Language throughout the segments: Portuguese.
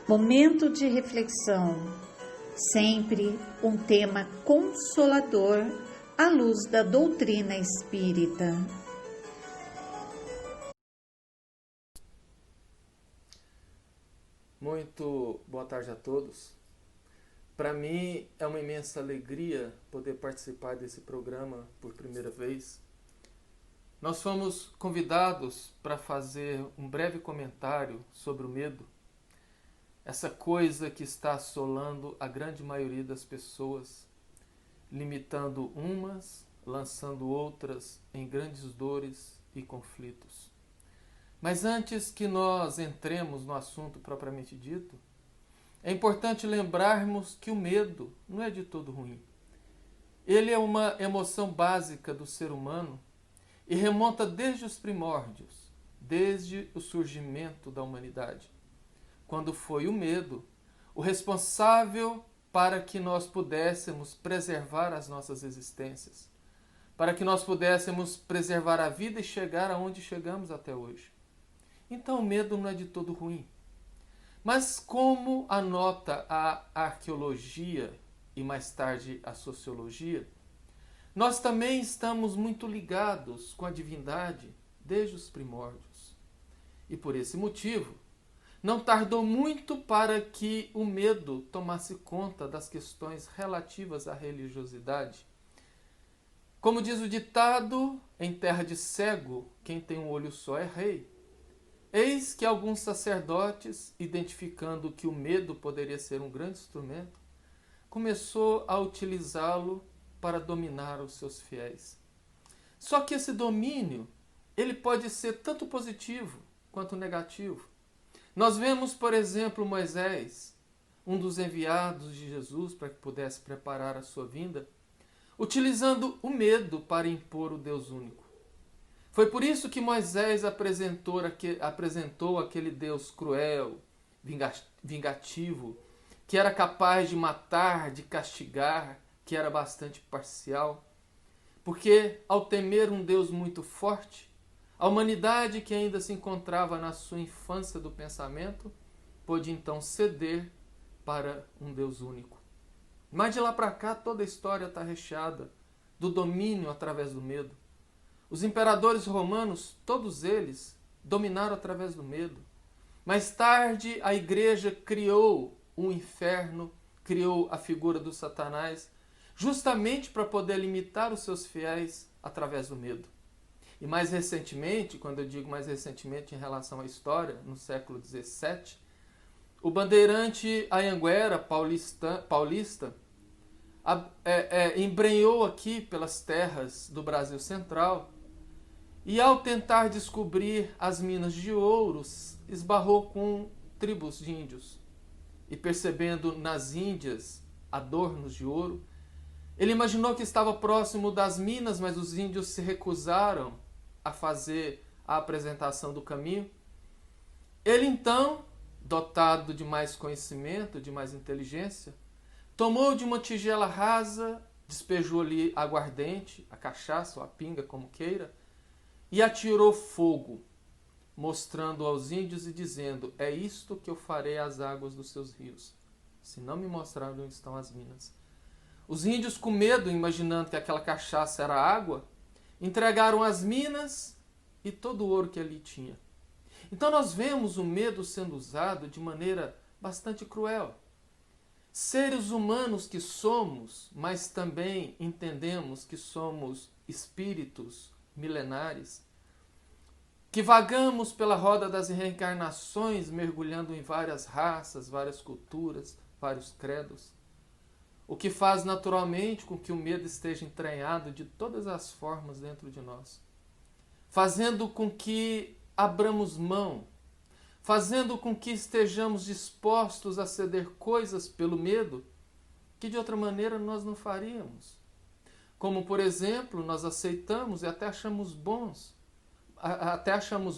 Momento de reflexão, sempre um tema consolador à luz da doutrina espírita. Muito boa tarde a todos. Para mim é uma imensa alegria poder participar desse programa por primeira vez. Nós fomos convidados para fazer um breve comentário sobre o medo, essa coisa que está assolando a grande maioria das pessoas, limitando umas, lançando outras em grandes dores e conflitos. Mas antes que nós entremos no assunto propriamente dito, é importante lembrarmos que o medo não é de todo ruim. Ele é uma emoção básica do ser humano e remonta desde os primórdios, desde o surgimento da humanidade, quando foi o medo o responsável para que nós pudéssemos preservar as nossas existências, para que nós pudéssemos preservar a vida e chegar aonde chegamos até hoje. Então o medo não é de todo ruim. Mas como anota a arqueologia e mais tarde a sociologia, nós também estamos muito ligados com a divindade desde os primórdios. E por esse motivo, não tardou muito para que o medo tomasse conta das questões relativas à religiosidade. Como diz o ditado, em terra de cego, quem tem um olho só é rei. Eis que alguns sacerdotes, identificando que o medo poderia ser um grande instrumento, começou a utilizá-lo para dominar os seus fiéis. Só que esse domínio, ele pode ser tanto positivo quanto negativo. Nós vemos, por exemplo, Moisés, um dos enviados de Jesus para que pudesse preparar a sua vinda, utilizando o medo para impor o Deus único. Foi por isso que Moisés apresentou aquele Deus cruel, vingativo, que era capaz de matar, de castigar, que era bastante parcial. Porque, ao temer um Deus muito forte, a humanidade que ainda se encontrava na sua infância do pensamento pôde então ceder para um Deus único. Mas de lá para cá toda a história está recheada do domínio através do medo. Os imperadores romanos, todos eles, dominaram através do medo. Mais tarde a igreja criou o inferno, criou a figura do Satanás, justamente para poder limitar os seus fiéis através do medo. E mais recentemente, quando eu digo mais recentemente em relação à história, no século XVII, o bandeirante Anhanguera paulista embrenhou aqui pelas terras do Brasil Central e, ao tentar descobrir as minas de ouro, esbarrou com tribos de índios. E percebendo nas Índias adornos de ouro, ele imaginou que estava próximo das minas, mas os índios se recusaram a fazer a apresentação do caminho. Ele então, dotado de mais conhecimento, de mais inteligência, tomou de uma tigela rasa, despejou ali aguardente, a cachaça ou a pinga, como queira, e atirou fogo, mostrando aos índios e dizendo: é isto que eu farei às águas dos seus rios, se não me mostrar onde estão as minas. Os índios, com medo, imaginando que aquela cachaça era água, entregaram as minas e todo o ouro que ali tinha. Então nós vemos o medo sendo usado de maneira bastante cruel. Seres humanos que somos, mas também entendemos que somos espíritos milenares, que vagamos pela roda das reencarnações, mergulhando em várias raças, várias culturas, vários credos. O que faz naturalmente com que o medo esteja entranhado de todas as formas dentro de nós, fazendo com que abramos mão, fazendo com que estejamos dispostos a ceder coisas pelo medo que de outra maneira nós não faríamos. Como, por exemplo, nós aceitamos e até achamos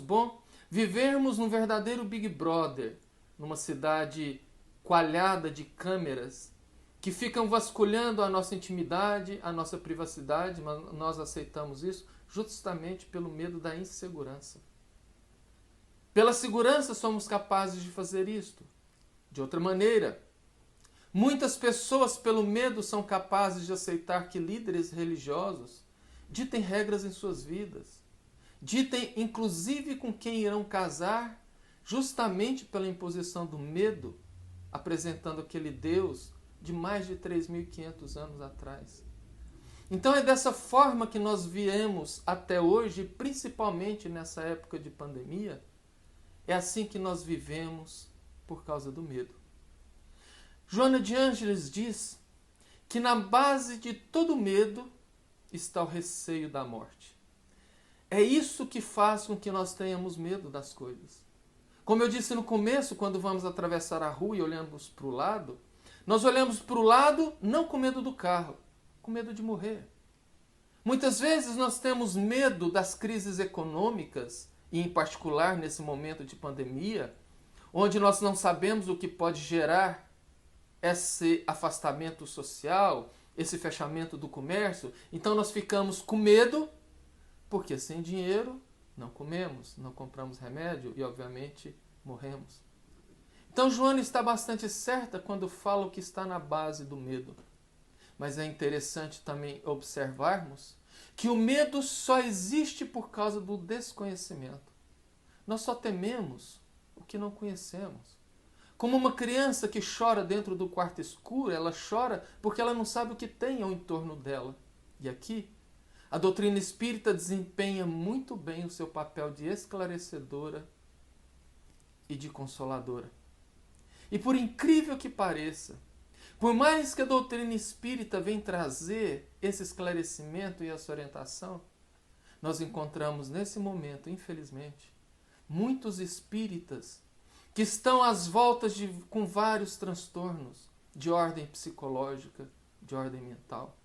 bom vivermos num verdadeiro Big Brother, numa cidade coalhada de câmeras que ficam vasculhando a nossa intimidade, a nossa privacidade, mas nós aceitamos isso justamente pelo medo da insegurança. Pela segurança somos capazes de fazer isto, De outra maneira, muitas pessoas, pelo medo, são capazes de aceitar que líderes religiosos ditem regras em suas vidas, ditem inclusive com quem irão casar, justamente pela imposição do medo, apresentando aquele Deus de mais de 3.500 anos atrás. Então é dessa forma que nós viemos até hoje, principalmente nessa época de pandemia, é assim que nós vivemos por causa do medo. Joana de Ângeles diz que na base de todo medo está o receio da morte. É isso que faz com que nós tenhamos medo das coisas. Como eu disse no começo, quando vamos atravessar a rua e olhamos para o lado, nós olhamos para o lado não com medo do carro, com medo de morrer. Muitas vezes nós temos medo das crises econômicas, e em particular nesse momento de pandemia, onde nós não sabemos o que pode gerar esse afastamento social, esse fechamento do comércio. Então nós ficamos com medo, porque sem dinheiro não comemos, não compramos remédio e obviamente morremos. Então Joana está bastante certa quando fala o que está na base do medo. Mas é interessante também observarmos que o medo só existe por causa do desconhecimento. Nós só tememos o que não conhecemos. Como uma criança que chora dentro do quarto escuro, ela chora porque ela não sabe o que tem ao entorno dela. E aqui, a doutrina espírita desempenha muito bem o seu papel de esclarecedora e de consoladora. E por incrível que pareça, por mais que a doutrina espírita venha trazer esse esclarecimento e essa orientação, nós encontramos nesse momento, infelizmente, muitos espíritas que estão às voltas com vários transtornos de ordem psicológica, de ordem mental.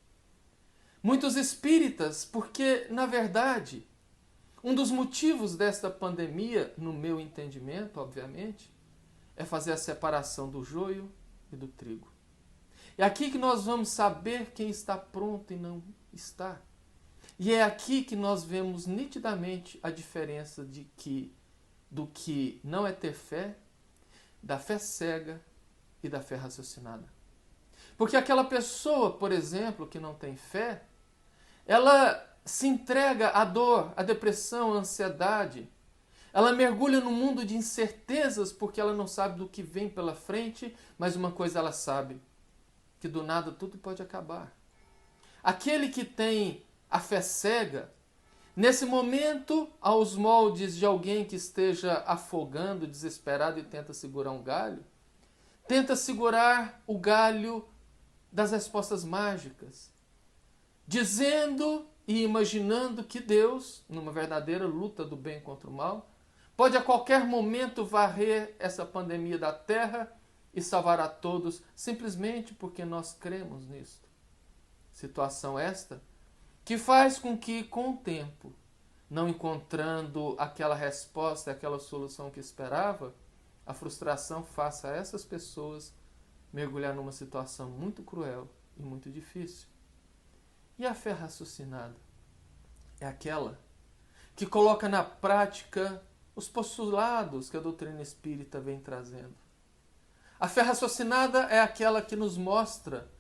Muitos espíritas, porque, na verdade, um dos motivos desta pandemia, no meu entendimento, obviamente, é fazer a separação do joio e do trigo. É aqui que nós vamos saber quem está pronto e não está. E é aqui que nós vemos nitidamente a diferença do que não é ter fé, da fé cega e da fé raciocinada. Porque aquela pessoa, por exemplo, que não tem fé, ela se entrega à dor, à depressão, à ansiedade. Ela mergulha no mundo de incertezas porque ela não sabe do que vem pela frente, mas uma coisa ela sabe, que do nada tudo pode acabar. Aquele que tem a fé cega, nesse momento, aos moldes de alguém que esteja afogando, desesperado e tenta segurar um galho, tenta segurar o galho das respostas mágicas, dizendo e imaginando que Deus, numa verdadeira luta do bem contra o mal, pode a qualquer momento varrer essa pandemia da terra e salvar a todos, simplesmente porque nós cremos nisto. Situação esta que faz com que, com o tempo, não encontrando aquela resposta, aquela solução que esperava, a frustração faça a essas pessoas mergulhar numa situação muito cruel e muito difícil. E a fé raciocinada é aquela que coloca na prática os postulados que a doutrina espírita vem trazendo. A fé raciocinada é aquela que nos mostra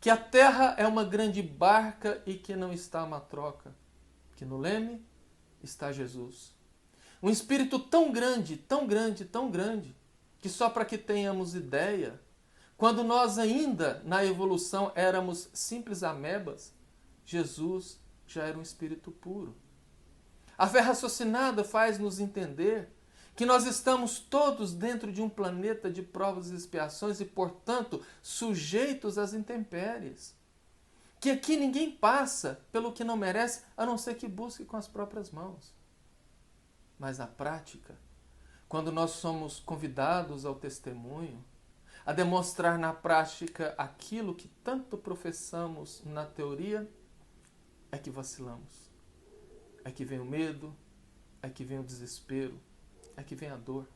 que a terra é uma grande barca e que não está a matroca, que no leme está Jesus. Um espírito tão grande, tão grande, tão grande, que só para que tenhamos ideia, quando nós ainda na evolução éramos simples amebas, Jesus já era um espírito puro. A fé raciocinada faz-nos entender que nós estamos todos dentro de um planeta de provas e expiações e, portanto, sujeitos às intempéries. Que aqui ninguém passa pelo que não merece, a não ser que busque com as próprias mãos. Mas na prática, quando nós somos convidados ao testemunho, a demonstrar na prática aquilo que tanto professamos na teoria, é que vacilamos. É que vem o medo, é que vem o desespero, é que vem a dor.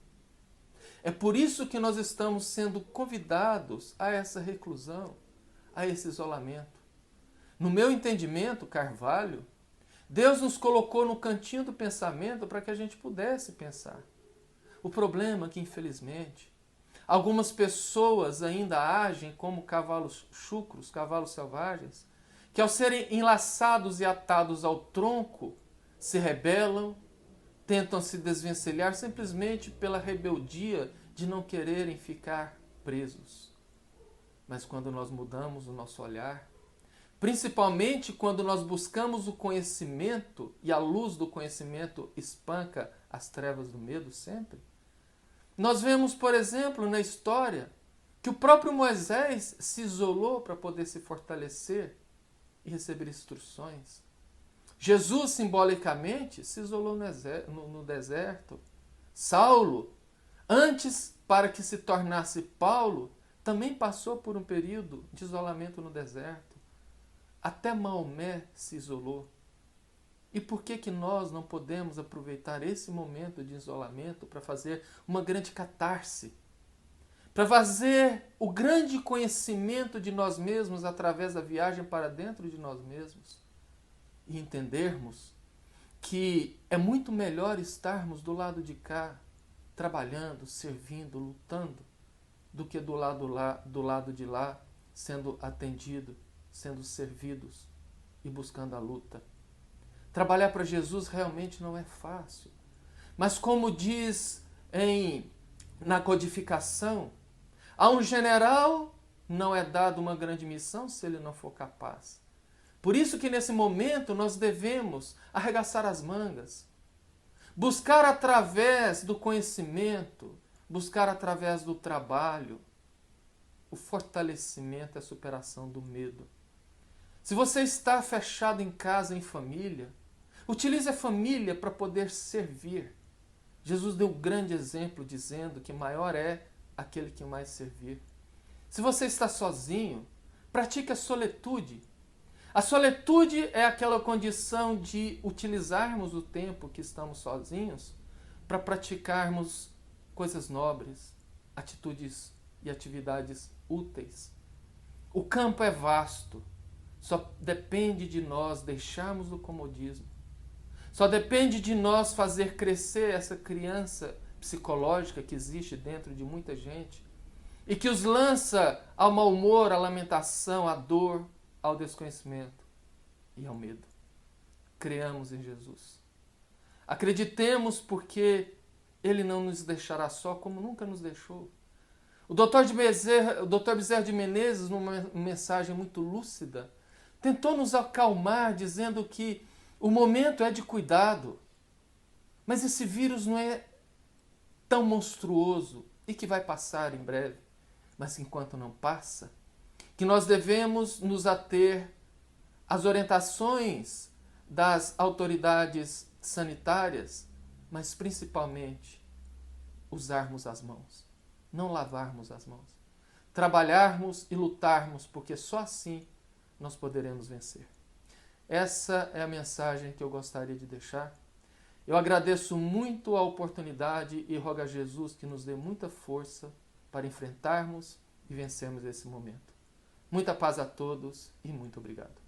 É por isso que nós estamos sendo convidados a essa reclusão, a esse isolamento. No meu entendimento, Carvalho, Deus nos colocou no cantinho do pensamento para que a gente pudesse pensar. O problema é que, infelizmente, algumas pessoas ainda agem como cavalos chucros, cavalos selvagens, que ao serem enlaçados e atados ao tronco, se rebelam, tentam se desvencilhar simplesmente pela rebeldia de não quererem ficar presos. Mas quando nós mudamos o nosso olhar, principalmente quando nós buscamos o conhecimento e a luz do conhecimento espanca as trevas do medo sempre, nós vemos, por exemplo, na história, que o próprio Moisés se isolou para poder se fortalecer e receber instruções. Jesus, simbolicamente, se isolou no deserto. Saulo, antes para que se tornasse Paulo, também passou por um período de isolamento no deserto. Até Maomé se isolou. E por que nós não podemos aproveitar esse momento de isolamento para fazer uma grande catarse? Para fazer o grande conhecimento de nós mesmos através da viagem para dentro de nós mesmos. E entendermos que é muito melhor estarmos do lado de cá, trabalhando, servindo, lutando, do que do lado de lá, sendo atendido, sendo servidos e buscando a luta. Trabalhar para Jesus realmente não é fácil. Mas como diz na codificação, a um general não é dado uma grande missão se ele não for capaz. Por isso que nesse momento nós devemos arregaçar as mangas, buscar através do conhecimento, buscar através do trabalho, o fortalecimento e a superação do medo. Se você está fechado em casa, em família, utilize a família para poder servir. Jesus deu um grande exemplo dizendo que maior é aquele que mais servir. Se você está sozinho, pratique a solitude. A solitude é aquela condição de utilizarmos o tempo que estamos sozinhos para praticarmos coisas nobres, atitudes e atividades úteis. O campo é vasto, só depende de nós deixarmos o comodismo. Só depende de nós fazer crescer essa criança psicológica que existe dentro de muita gente e que os lança ao mau humor, à lamentação, à dor, ao desconhecimento e ao medo. Creamos em Jesus. Acreditemos porque Ele não nos deixará só como nunca nos deixou. O Dr. Bezerra de Menezes, numa mensagem muito lúcida, tentou nos acalmar dizendo que o momento é de cuidado, mas esse vírus não é tão monstruoso e que vai passar em breve. Mas enquanto não passa, que nós devemos nos ater às orientações das autoridades sanitárias, mas principalmente usarmos as mãos, não lavarmos as mãos, trabalharmos e lutarmos, porque só assim nós poderemos vencer. Essa é a mensagem que eu gostaria de deixar. Eu agradeço muito a oportunidade e rogo a Jesus que nos dê muita força para enfrentarmos e vencermos esse momento. Muita paz a todos e muito obrigado.